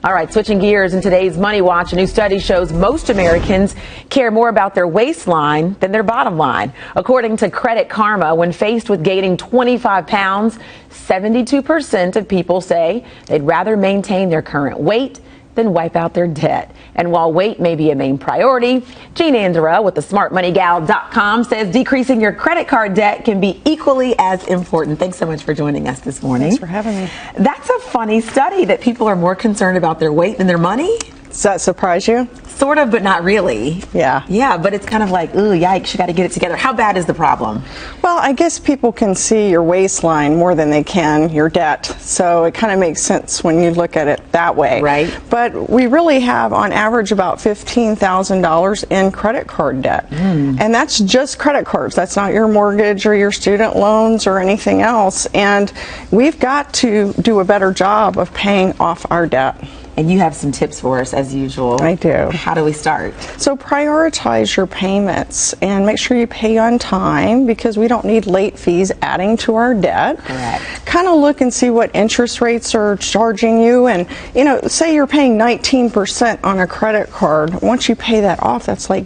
All right, switching gears in today's Money Watch, a new study shows most Americans care more about their waistline than their bottom line. According to Credit Karma, when faced with gaining 25 pounds, 72% of people say they'd rather maintain their current weight than wipe out their debt. And while weight may be a main priority, Jean and Dorrell with the smartmoneygal.com says decreasing your credit card debt can be equally as important. Thanks so much for joining us this morning. Thanks for having me. That's a funny study that people are more concerned about their weight than their money. Does that surprise you? Sort of, but not really. Yeah. Yeah, but it's kind of like, ooh, yikes, you got to get it together. How bad is the problem? Well, I guess people can see your waistline more than they can your debt. So it kind of makes sense when you look at it that way. Right. But we really have, on average, about $15,000 in credit card debt. And that's just credit cards. That's not your mortgage or your student loans or anything else. And we've got to do a better job of paying off our debt. And you have some tips for us, as usual. I do. How do we start? So prioritize your payments and make sure you pay on time, because we don't need late fees adding to our debt. Correct. Kind of look and see what interest rates are charging you. And, you know, say you're paying 19% on a credit card. Once you pay that off, that's like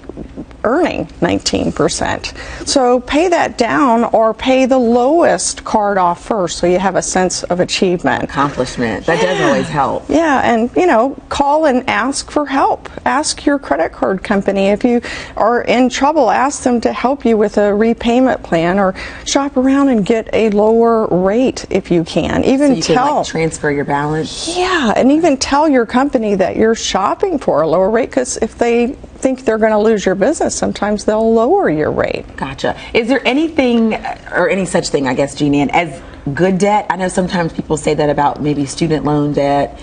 earning 19%. So pay that down or pay the lowest card off first, so you have a sense of achievement. Accomplishment. That does always help. Yeah, and you know, call and ask for help. Ask your credit card company. If you are in trouble, ask them to help you with a repayment plan, or shop around and get a lower rate if you can. Even so you can, like, transfer your balance. Yeah, and even tell your company that you're shopping for a lower rate, because if they think they're going to lose your business, sometimes they'll lower your rate. Gotcha. Is there anything, or any such thing, I guess, Jean Ann, as good debt? I know sometimes people say that about maybe student loan debt.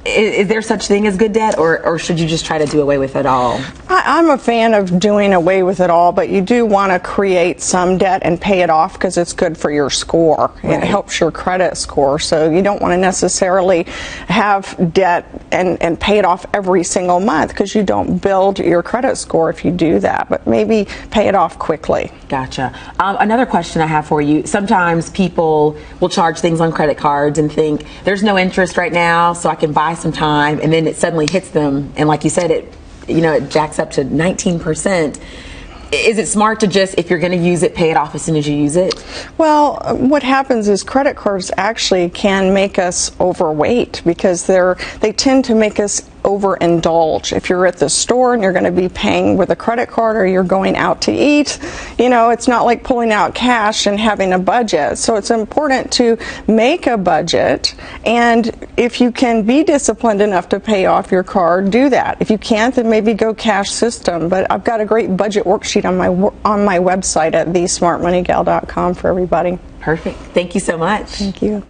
Is there such thing as good debt, or should you just try to do away with it all? I'm a fan of doing away with it all, but you do want to create some debt and pay it off, because it's good for your score. Right. It helps your credit score, so you don't want to necessarily have debt and pay it off every single month, because you don't build your credit score if you do that, but maybe pay it off quickly. Gotcha. Another question I have for you. Sometimes people will charge things on credit cards and think there's no interest right now, so I can buy some time, and then it suddenly hits them, and like you said, it jacks up to 19%. Is it smart to just, if you're going to use it, pay it off as soon as you use it? Well, what happens is credit cards actually can make us overweight, because they tend to make us overindulge. If you're at the store and you're going to be paying with a credit card, or you're going out to eat, you know, it's not like pulling out cash and having a budget. So it's important to make a budget, and if you can be disciplined enough to pay off your card, do that. If you can't, then maybe go cash system. But I've got a great budget worksheet on my website at thesmartmoneygal.com for everybody. Perfect. Thank you so much. Thank you.